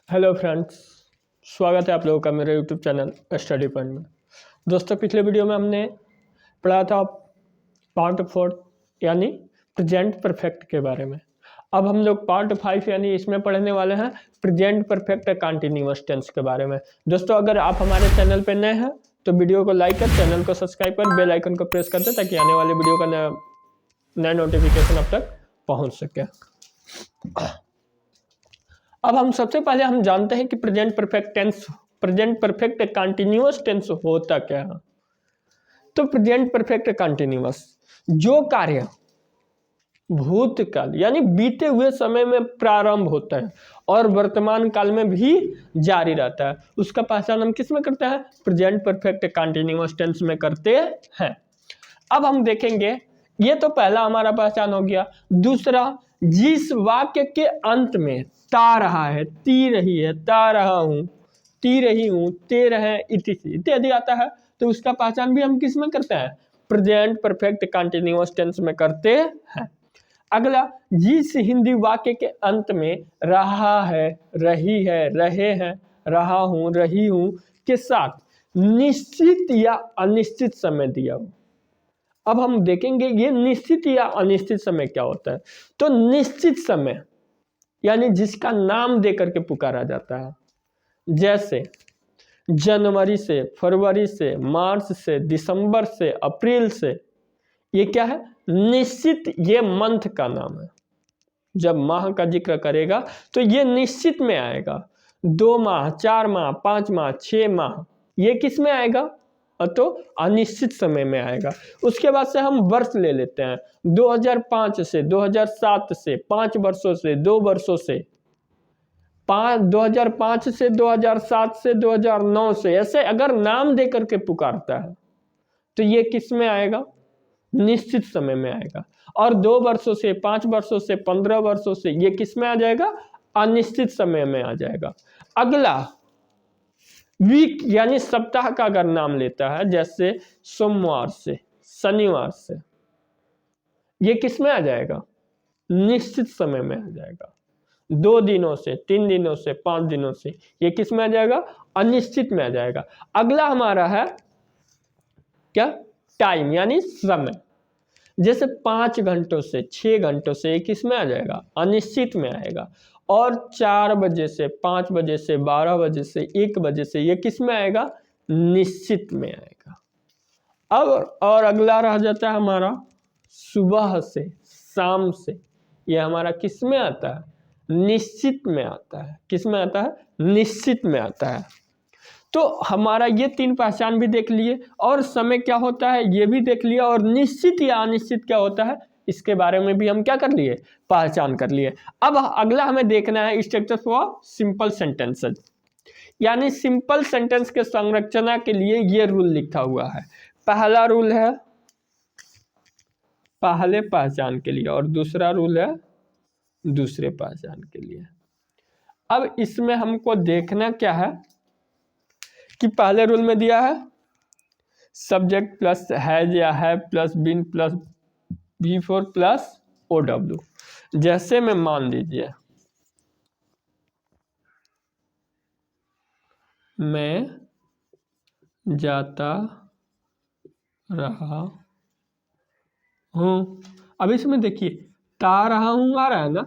Hello friends, स्वागत है आप लोगों का मेरे यूट्यूब चैनल स्टडी पॉइंट में। दोस्तों, पिछले वीडियो में हमने पढ़ा था पार्ट 4 यानी प्रेजेंट परफेक्ट के बारे में। अब हम लोग पार्ट 5 यानी इसमें पढ़ने वाले हैं प्रेजेंट परफेक्ट कंटिन्यूअस टेंस के बारे में। दोस्तों, अगर आप हमारे चैनल पर नए हैं तो वीडियो को लाइक कर, चैनल को सब्सक्राइब कर, बेल आइकन को प्रेस कर दे ताकि आने वाले वीडियो का नया नोटिफिकेशन अब तक पहुँच सके। अब हम सबसे पहले हम जानते हैं कि प्रेजेंट परफेक्ट कंटिन्यूअस टेंस होता क्या है। तो प्रेजेंट परफेक्ट कंटिन्यूअस जो कार्य भूतकाल यानी बीते हुए समय में प्रारंभ होता है और वर्तमान काल में भी जारी रहता है, उसका पहचान हम किस में करते हैं? प्रेजेंट परफेक्ट कंटिन्यूअस टेंस में करते हैं। अब हम देखेंगे, ये तो पहला हमारा पहचान हो गया। दूसरा, जिस वाक्य के अंत में ता रहा है, ती रही है, ता रहा हूं, ती रही हूं, ते रहे इत्यादि आता है, तो उसका पहचान भी हम किस में करते हैं? प्रेजेंट परफेक्ट कंटिन्यूअस टेंस में करते हैं। अगला, जिस हिंदी वाक्य के अंत में रहा है, रही है, रहे हैं, रहा हूं, रही हूं के साथ निश्चित या अनिश्चित समय दिया हो। अब हम देखेंगे ये निश्चित या अनिश्चित समय क्या होता है। तो निश्चित समय यानी जिसका नाम देकर के पुकारा जाता है, जैसे जनवरी से, फरवरी से, मार्च से, दिसंबर से, अप्रैल से, ये क्या है? निश्चित, ये मंथ का नाम है। जब माह का जिक्र करेगा तो ये निश्चित में आएगा। 2 माह, 4 माह, 5 माह, 6 माह, ये किस में आएगा? तो अनिश्चित समय में आएगा। उसके बाद से हम वर्ष ले लेते हैं, 2005 से, 2007 से, 5 वर्षों से, 2 वर्षों से, 2005 से, 2007 से, 2009 से, ऐसे अगर नाम दे करके पुकारता है तो ये किस में आएगा? निश्चित समय में आएगा। और 2 वर्षों से, 5 वर्षों से, 15 वर्षों से, ये किस में आ जाएगा? अनिश्चित समय में आ जाएगा। अगला, वीक यानी सप्ताह का अगर नाम लेता है, जैसे सोमवार से, शनिवार से, ये किस में आ जाएगा? निश्चित समय में आ जाएगा। 2 दिनों से, 3 दिनों से, 5 दिनों से, ये किस में आ जाएगा? अनिश्चित में आ जाएगा। अगला हमारा है क्या? टाइम यानी समय, जैसे 5 घंटों से, 6 घंटों से, ये किस में आ जाएगा? अनिश्चित में आएगा। और 4 बजे से, 5 बजे से, 12 बजे से, 1 बजे से, ये किस में आएगा? निश्चित में आएगा। अब और अगला रह जाता है हमारा सुबह से, शाम से, ये हमारा किस में आता है? निश्चित में आता है। किस में आता है? निश्चित में आता है। तो हमारा ये 3 पहचान भी देख लिए, और समय क्या होता है ये भी देख लिया, और निश्चित या अनिश्चित क्या होता है इसके बारे में भी हम क्या कर लिए? पहचान कर लिए। अब अगला हमें देखना है स्ट्रक्चर फॉर सिंपल सेंटेंसेस, यानी सिंपल सेंटेंस के संरचना के लिए ये रूल लिखा हुआ है। पहला रूल है पहले पहचान के लिए, और दूसरा रूल है दूसरे पहचान के लिए। अब इसमें हमको देखना क्या है कि पहले रूल में दिया है सब्जेक्ट प्लस हैज या have plus been plus before plus OW। जैसे में मान लीजिए मैं जाता रहा हूं। अब इसमें देखिए ता रहा हूं आ रहा है ना,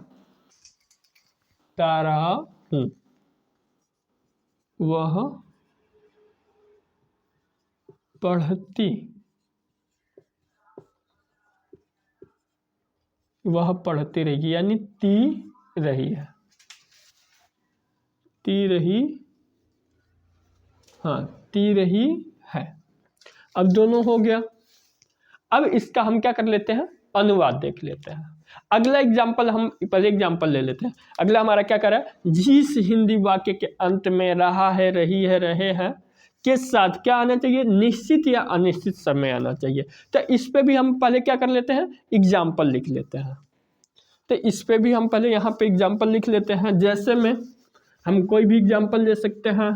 ता रहा हूं, वह पढ़ती, वह पढ़ती रहेगी, यानी ती रही है, ती रही, हाँ ती रही है। अब दोनों हो गया। अब इसका हम क्या कर लेते हैं? अनुवाद देख लेते हैं। अगला एग्जाम्पल, हम पहले एग्जाम्पल ले लेते हैं। अगला हमारा क्या कर रहा है? जिस हिंदी वाक्य के अंत में रहा है, रही है, रहे हैं के साथ क्या आना चाहिए? निश्चित या अनिश्चित समय आना चाहिए। तो इस पे भी हम पहले क्या कर लेते हैं? एग्जाम्पल लिख लेते हैं। तो इस पे भी हम पहले यहाँ पे एग्जाम्पल लिख लेते हैं। जैसे में हम कोई भी एग्जाम्पल ले सकते हैं,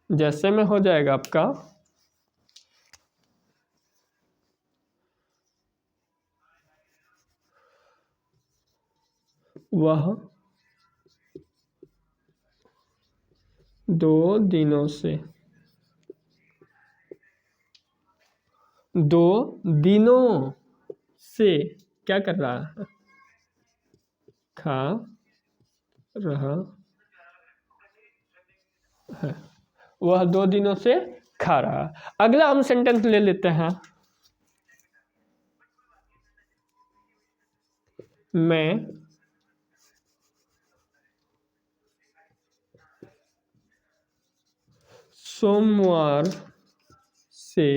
जैसे में हो जाएगा आपका वह 2 दिनों से 2 दिनों से क्या कर रहा है, खा रहा है। वह 2 दिनों से खा रहा है। अगला हम सेंटेंस ले लेते हैं, मैं सोमवार से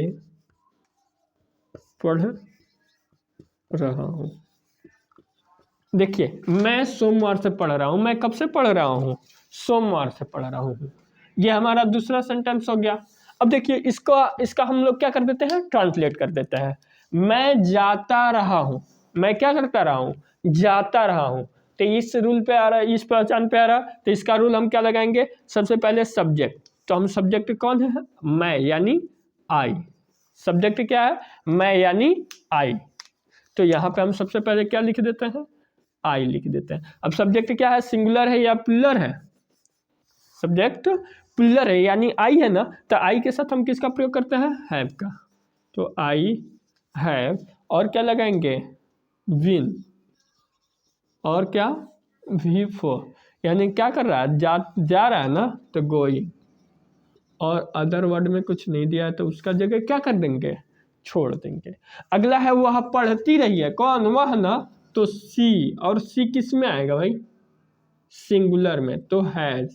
पढ़ रहा हूँ। देखिए, मैं सोमवार से पढ़ रहा हूँ, मैं कब से पढ़ रहा हूँ, सोमवार से पढ़ रहा हूँ। ये हमारा दूसरा सेंटेंस हो गया। अब देखिए, इसका हम लोग क्या कर देते हैं, ट्रांसलेट कर देते हैं। मैं जाता रहा हूँ, मैं क्या करता रहा हूँ, जाता रहा हूँ। तो इस रूल पे आ रहा है, इस पहचान पे आ रहा है, तो इसका रूल हम क्या लगाएंगे, सबसे पहले सब्जेक्ट। तो हम सब्जेक्ट कौन है, मैं यानी आई। सब्जेक्ट क्या है, मैं यानी आई। तो यहाँ पे हम सबसे पहले क्या लिख देते हैं, आई लिख देते हैं। अब सब्जेक्ट क्या है, सिंगुलर है या प्लूरल है, सब्जेक्ट प्लूरल है यानी आई है ना, तो आई के साथ हम किसका प्रयोग करते हैं, हैव का। तो आई हैव, और क्या लगाएंगे, बीन, और क्या, वी फोर, यानी क्या कर रहा है, जा रहा है ना, तो गोइंग। और अदर वर्ड में कुछ नहीं दिया है तो उसका जगह क्या कर देंगे, छोड़ देंगे। अगला है वह पढ़ती रही है, कौन, वह ना, तो सी, और सी किस में आएगा भाई, सिंगुलर में, तो हैज,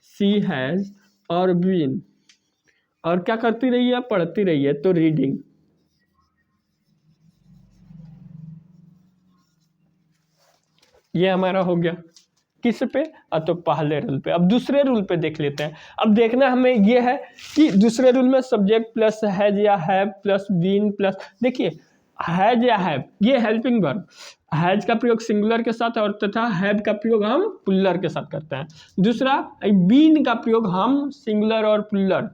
सी हैज, और बीन, और क्या करती रही है, पढ़ती रही है, तो रीडिंग। ये हमारा हो गया किस पे, तो पहले रूल पे। अब दूसरे रूल पे देख लेते हैं। अब देखना हमें ये है कि दूसरे रूल में सब्जेक्ट प्लस हैज या हैव प्लस बीन प्लस, देखिए हैज या हैव ये हेल्पिंग वर्ब, हैज का प्रयोग सिंगुलर के साथ और तथा हैव का प्रयोग हम प्लूरल के साथ करते हैं। दूसरा बीन का प्रयोग हम सिंगुलर और प्लूरल,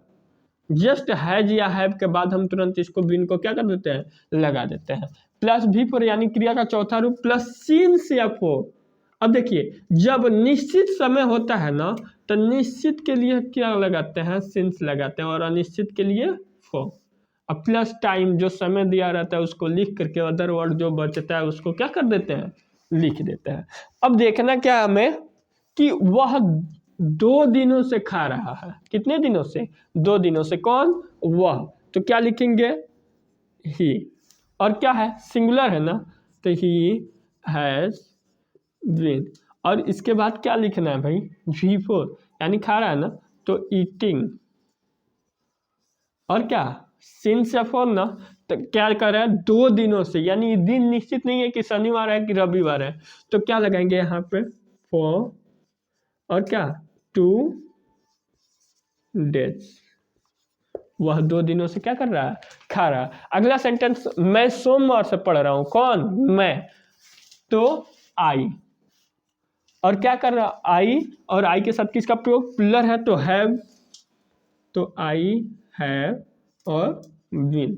जस्ट हैज या हैव के बाद हम तुरंत इसको बीन को क्या कर देते हैं, लगा देते हैं। प्लस भी पर यानी क्रिया का चौथा रूप प्लस सिंस या फोर। अब देखिए, जब निश्चित समय होता है ना, तो निश्चित के लिए क्या लगाते हैं, सिंस लगाते हैं, और अनिश्चित के लिए फोर। अब प्लस टाइम, जो समय दिया रहता है उसको लिख करके अदर वर्ड जो बचता है उसको क्या कर देते हैं, लिख देते हैं। अब देखना क्या हमें कि वह 2 दिनों से खा रहा है, कितने दिनों से, 2 दिनों से, कौन, वह, तो क्या लिखेंगे, ही, और क्या है, सिंगुलर है ना, तो ही हैज बीन, और इसके बाद क्या लिखना है भाई, V4 यानी खा रहा है ना, तो ईटिंग, और क्या, सिंस या फॉर ना, तो क्या कर रहा है, 2 दिनों से, यानी दिन निश्चित नहीं है कि शनिवार है कि रविवार है, तो क्या लगाएंगे यहाँ पे, फॉर, और क्या, 2 डेज। वह 2 दिनों से क्या कर रहा है, खा रहा है। अगला सेंटेंस, मैं सोमवार से पढ़ रहा हूं, कौन, मैं, तो आई, और क्या कर रहा, आई, और आई के साथ किसका प्रयोग, प्लूरल है तो हैव, तो आई हैव, और बीन।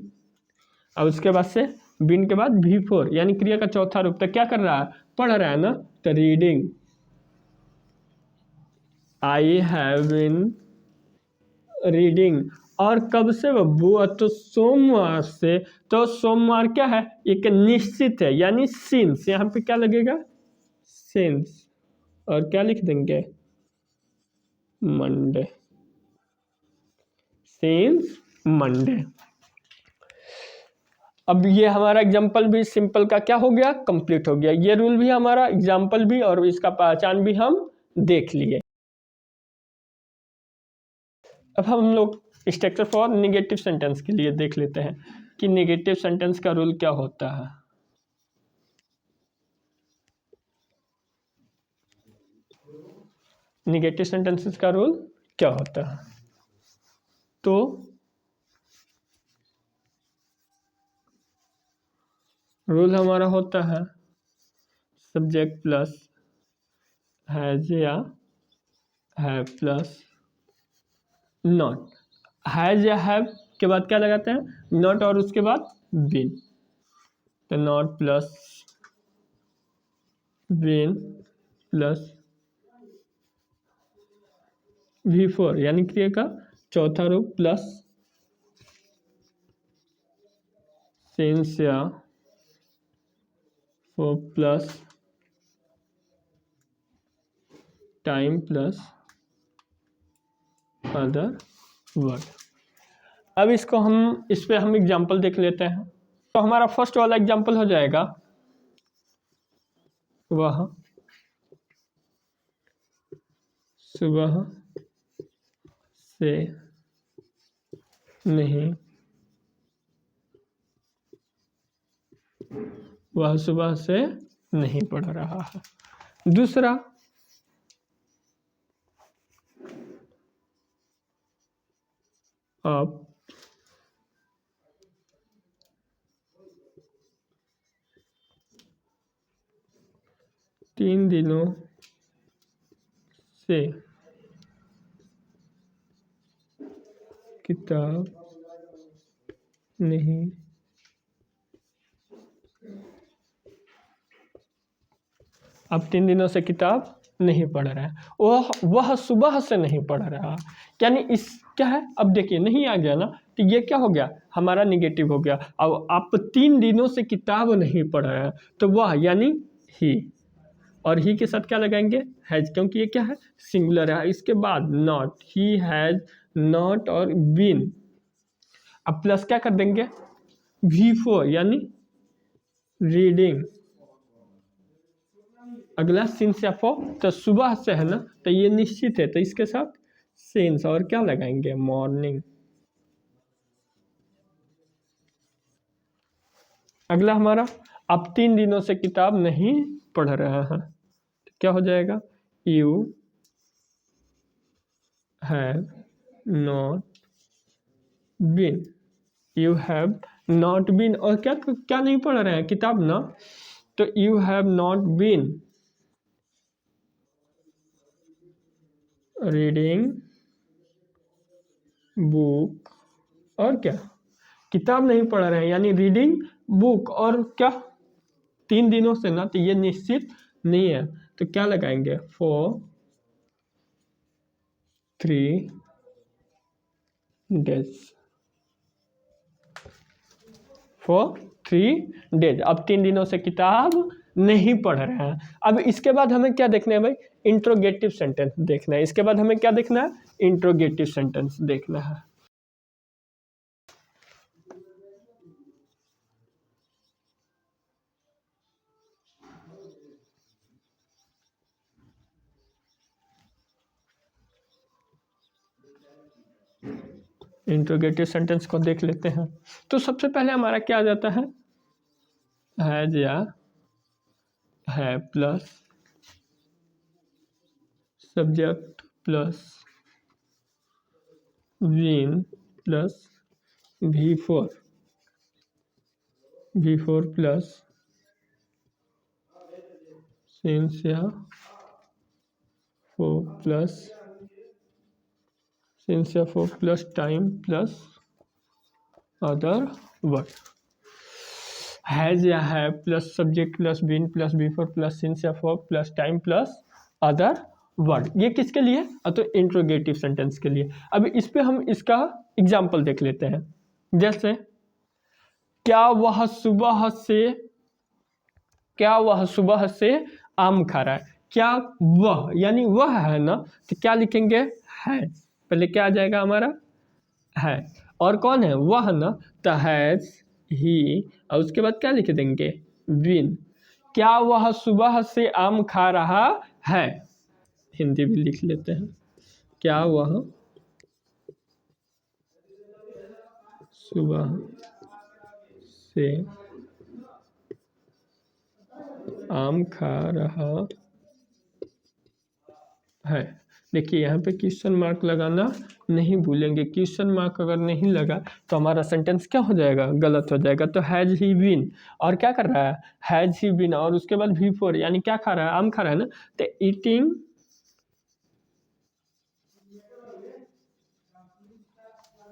अब उसके बाद से बीन के बाद V4 यानी क्रिया का चौथा रूप, तो क्या कर रहा है, पढ़ रहा है ना, तो reading. I have been reading, और कब से बब्बू, तो सोमवार से, तो सोमवार क्या है, एक निश्चित है यानी सिंस, यहाँ पे क्या लगेगा, सिंस, और क्या लिख देंगे, मंडे, सिंस मंडे। अब ये हमारा एग्जाम्पल भी सिंपल का क्या हो गया, कंप्लीट हो गया। ये रूल भी हमारा, एग्जाम्पल भी, और इसका पहचान भी हम देख लिए। अब हम लोग स्ट्रक्चर फॉर निगेटिव सेंटेंस के लिए देख लेते हैं कि निगेटिव सेंटेंस का रूल क्या होता है। निगेटिव सेंटेंसेस का रूल क्या होता है, तो रूल हमारा होता है सब्जेक्ट प्लस हैज या हैव प्लस नॉट। हैज या हैव के बाद क्या लगाते हैं, नॉट, और उसके बाद बीन, तो not plus been plus V4 यानी क्रिया का चौथा रूप प्लस सिंस या for plus time plus other word. अब इसको हम इस पे हम एग्जांपल देख लेते हैं। तो हमारा फर्स्ट वाला एग्जांपल हो जाएगा वह सुबह से नहीं, वह सुबह से नहीं पढ़ रहा है। दूसरा, अब 3 दिनों से किताब नहीं अब 3 दिनों से किताब नहीं पढ़ रहा है। वह सुबह से नहीं पढ़ रहा, यानी इस क्या है, अब देखिए नहीं आ गया ना, तो ये क्या हो गया, हमारा निगेटिव हो गया। अब आप 3 दिनों से किताब नहीं पढ़ रहा है, तो वह यानी ही, और ही के साथ क्या लगाएंगे, हैज, क्योंकि ये क्या है, सिंगुलर है। इसके बाद नॉट, ही हैज नॉट और बीन। अब प्लस क्या कर देंगे, V4 यानी रीडिंग। अगला सिंस या फॉर, तो सुबह से है ना, तो ये निश्चित है, तो इसके साथ सिंस और क्या लगाएंगे, मॉर्निंग। अगला हमारा, आप 3 दिनों से किताब नहीं पढ़ रहे हैं, तो क्या हो जाएगा, you have not been, you have not been, और क्या क्या नहीं पढ़ रहे हैं, किताब ना, तो you have not been reading book, और क्या, किताब नहीं पढ़ रहे हैं यानी रीडिंग बुक, और क्या 3 दिनों से ना, तो ये निश्चित नहीं है, तो क्या लगाएंगे, फॉर 3 डेज, फॉर 3 डेज। अब 3 दिनों से किताब नहीं पढ़ रहे हैं। अब इसके बाद हमें क्या देखना है भाई, इंट्रोगेटिव सेंटेंस देखना है। इसके बाद हमें क्या देखना है, इंट्रोगेटिव सेंटेंस देखना है। इंट्रोगेटिव सेंटेंस को देख लेते हैं। तो सबसे पहले हमारा क्या आ जाता है, हैज या have plus subject plus been plus V4 plus since या फोर प्लस सिंस या for plus time plus other word. Has या have plus subject plus been plus V4 plus since या for plus time plus other word, ये किसके लिए, तो interrogative sentence के लिए। अब इस पे हम इसका एग्जाम्पल देख लेते हैं। जैसे क्या वह सुबह से आम खा रहा है, क्या वह यानी वह है ना, तो क्या लिखेंगे, है, पहले क्या आ जाएगा हमारा, है, और कौन है, वह ना, तो हैज ही, और उसके बाद क्या लिख देंगे, बीन। क्या वह सुबह से आम खा रहा है, हिंदी भी लिख लेते हैं, क्या वह सुबह से आम खा रहा है। देखिए यहाँ पे क्वेश्चन मार्क लगाना नहीं भूलेंगे, क्वेश्चन मार्क अगर नहीं लगा तो हमारा सेंटेंस क्या हो जाएगा, गलत हो जाएगा। तो हैज ही बीन, और क्या कर रहा है, हैज ही बीन, और उसके बाद V4 यानी क्या खा रहा है, आम खा रहा है ना, तो ईटिंग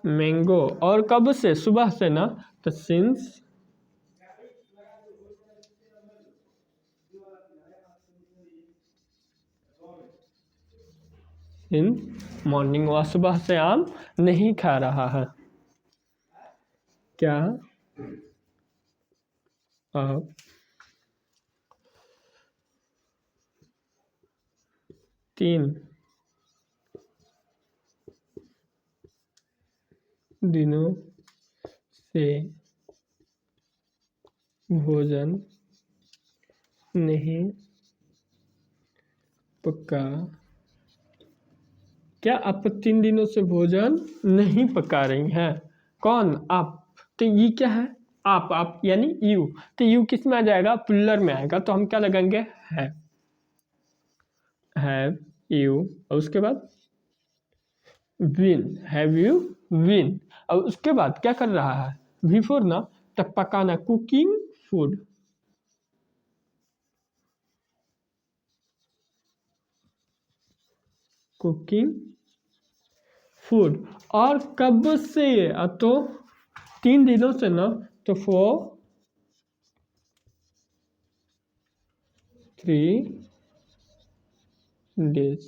मैंगो, और कब से, सुबह से ना, तो सिंस सिंस मॉर्निंग, वह सुबह से आम नहीं खा रहा है। क्या आप 3 दिनों से भोजन नहीं पका? क्या आप 3 दिनों से भोजन नहीं पका रही हैं? कौन? आप। तो ये क्या है? आप यानी यू। तो यू किस में आ जाएगा? प्लुरल में आएगा, तो हम क्या लगाएंगे? हैव यू, और उसके बाद बीन, हैव यू बीन, और उसके बाद क्या कर रहा है? बिफोर ना, तब पकाना, कुकिंग फूड। Cooking food. और कब से? तो 3 दिनों से ना, तो 3 days।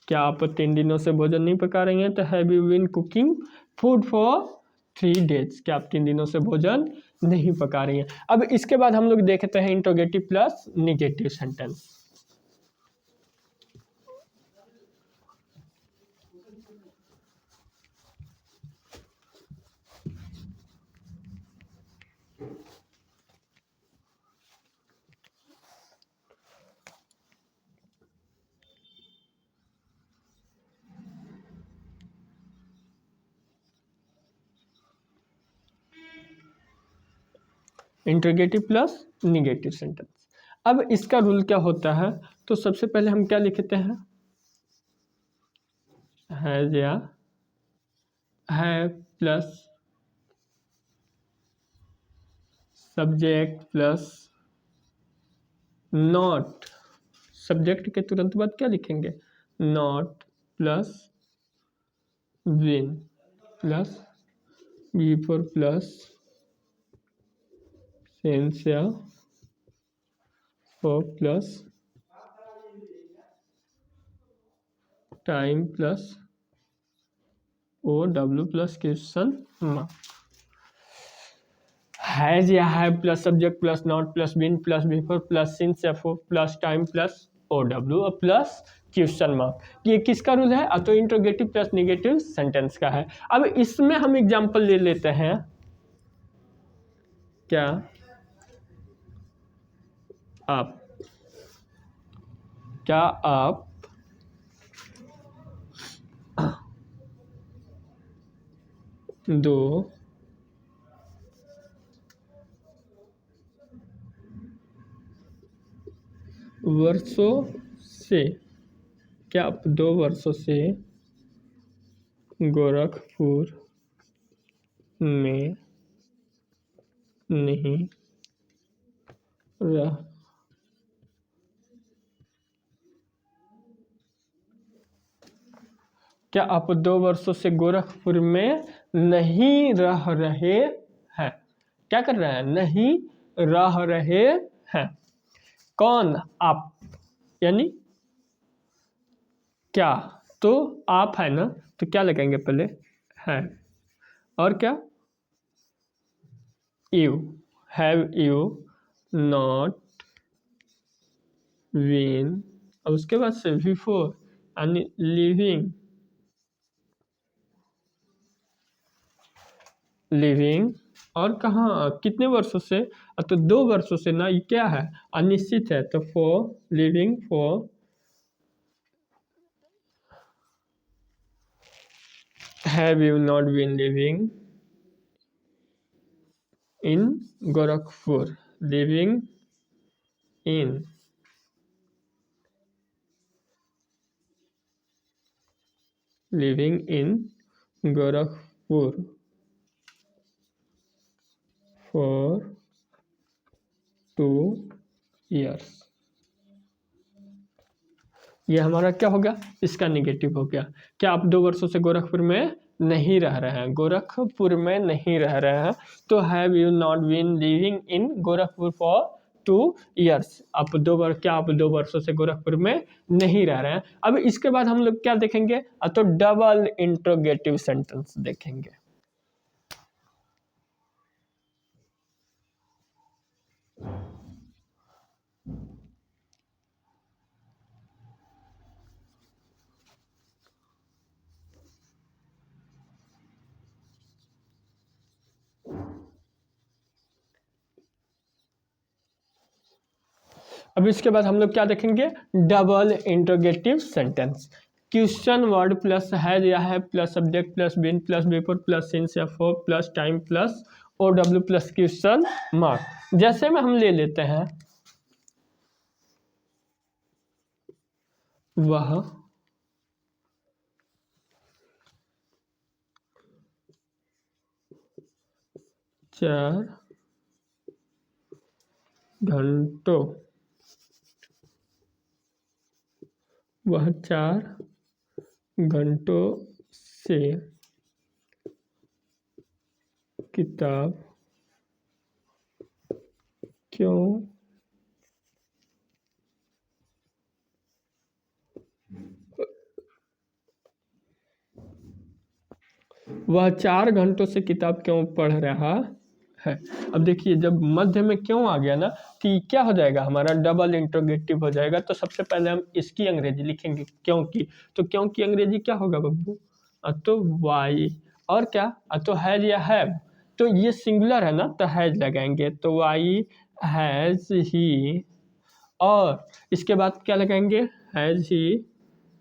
क्या आप 3 दिनों से भोजन नहीं पका रही हैं? तो have you been cooking food for 3 days। क्या आप 3 दिनों से भोजन नहीं पका रही हैं? अब इसके बाद हम लोग देखते हैं interrogative plus negative sentence. Interrogative plus negative sentence. अब इसका रूल क्या होता है? तो सबसे पहले हम क्या लिखते हैं? हैज या have plus subject plus not. Subject के तुरंत बाद क्या लिखेंगे? Not plus been plus before plus since या for plus time plus O W plus question mark. Has या have plus subject plus not plus been plus before plus since या for plus time plus O W और plus question mark. ये किसका rule है? तो interrogative plus negative sentence का है। अब इसमें हम एग्जांपल ले लेते हैं। क्या आप 2 वर्षों से, क्या आप 2 वर्षों से गोरखपुर में नहीं रह क्या आप 2 वर्षों से गोरखपुर में नहीं रह रहे हैं? क्या कर रहे हैं? नहीं रह रहे हैं। कौन? आप यानी क्या? तो आप है ना, तो क्या लगाएंगे पहले? है। और क्या? You. Have you not been, और उसके बाद से बिफोर यानी लिविंग। और कहाँ कितने वर्षों से? तो 2 वर्षों से ना, ये क्या है? अनिश्चित है, तो for living for have you not been living in Gorakhpur. Living in Gorakhpur for 2 years। ये हमारा क्या हो गया? इसका निगेटिव हो गया। क्या आप 2 वर्षों से गोरखपुर में नहीं रह रहे हैं? गोरखपुर में नहीं रह रहे हैं, तो have you not been living in Gorakhpur for 2 years. आप 2 वर्षों से गोरखपुर में नहीं रह रहे हैं। अब इसके बाद हम लोग क्या देखेंगे, तो डबल इंट्रोगेटिव सेंटेंस देखेंगे। अब इसके बाद हम लोग क्या देखेंगे, double interrogative sentence. Question word plus has या have plus subject plus been plus before plus since या for plus time plus OW plus question mark. जैसे में हम ले लेते हैं वह चार घंटों से किताब क्यों वह 4 घंटों से किताब क्यों पढ़ रहा है। अब देखिए जब मध्य में क्यों आ गया ना, कि क्या हो जाएगा हमारा डबल इंट्रोगेटिव हो जाएगा। तो सबसे पहले हम इसकी अंग्रेजी लिखेंगे क्योंकि। तो क्योंकि अंग्रेजी क्या होगा बब्बू, तो वाई, और क्या तो हैज या हैव। तो ये सिंगुलर है ना, तो हैज लगाएंगे, तो वाई हैज ही, और इसके बाद क्या लगाएंगे, हैज ही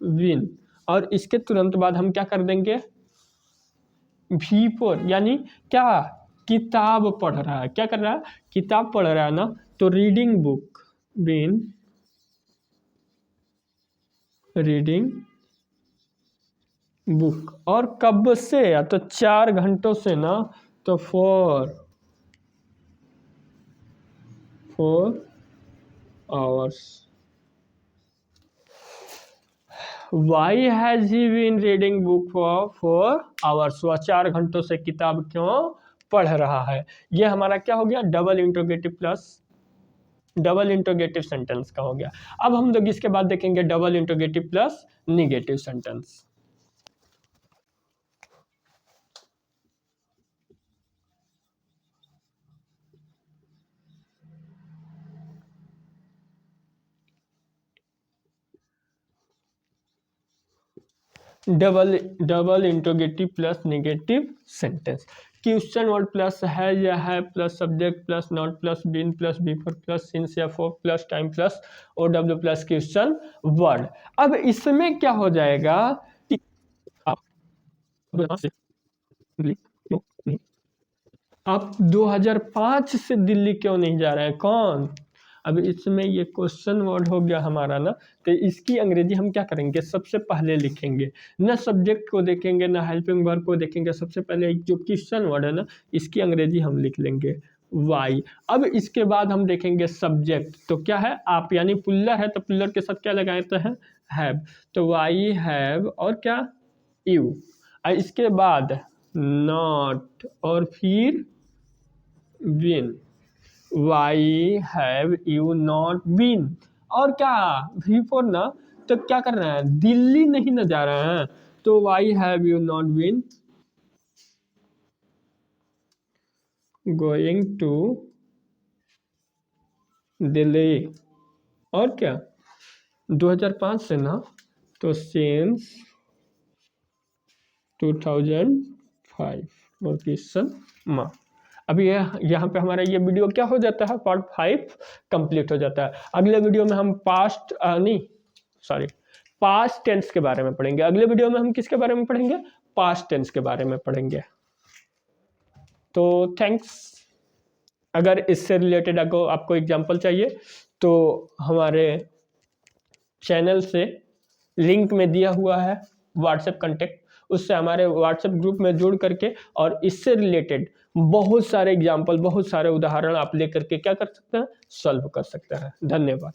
विन, और इसके तुरंत बाद हम क्या कर देंगे, V4, यानी क्या, किताब पढ़ रहा है। क्या कर रहा है, किताब पढ़ रहा है ना, तो reading book, been reading book, और कब से, तो 4 घंटों से ना, तो 4 hours। Why has he been reading book for 4 hours? वह 4 घंटों से किताब क्यों पढ़ रहा है। ये हमारा क्या हो गया, double interrogative plus double interrogative sentence का हो गया। अब हम लोग इसके बाद देखेंगे double interrogative plus negative sentence. Double interrogative plus negative sentence. Question word plus has या have plus subject plus not plus been plus before plus since या for plus time plus OW plus question word. अब इसमें क्या हो जाएगा कि आप 2005 से दिल्ली क्यों नहीं जा रहे हैं, कौन। अब इसमें ये क्वेश्चन वर्ड हो गया हमारा ना, तो इसकी अंग्रेजी हम क्या करेंगे, सबसे पहले लिखेंगे ना, सब्जेक्ट को देखेंगे ना हेल्पिंग वर्ब को देखेंगे, सबसे पहले जो क्वेश्चन वर्ड है ना, इसकी अंग्रेजी हम लिख लेंगे वाई। अब इसके बाद हम देखेंगे सब्जेक्ट, तो क्या है आप, यानी पुल्लर है तो पुल्लर के साथ क्या लगाते हैं, हैव, तो वाई हैव, और क्या यू, इसके बाद नॉट, और फिर when, why have you not been, और क्या V4 ना, तो क्या कर रहे हैं, दिल्ली नहीं न जा रहे हैं, तो why have you not been going to Delhi, और क्या 2005 से ना, तो सिंस 2005 और क्वेश्चन मार्क। अभी यहाँ पे हमारा ये वीडियो क्या हो जाता है, पार्ट 5 कंप्लीट हो जाता है। अगले वीडियो में हम पास्ट टेंस के बारे में पढ़ेंगे। अगले वीडियो में हम किसके बारे में पढ़ेंगे, पास्ट टेंस के बारे में पढ़ेंगे। तो थैंक्स। अगर इससे रिलेटेड आपको एग्जाम्पल चाहिए तो हमारे चैनल से लिंक में दिया हुआ है व्हाट्सएप कॉन्टेक्ट, उससे हमारे व्हाट्सएप ग्रुप में जुड़ करके और इससे रिलेटेड बहुत सारे एग्जाम्पल, बहुत सारे उदाहरण आप लेकर के क्या कर सकते हैं, सॉल्व कर सकते हैं। धन्यवाद।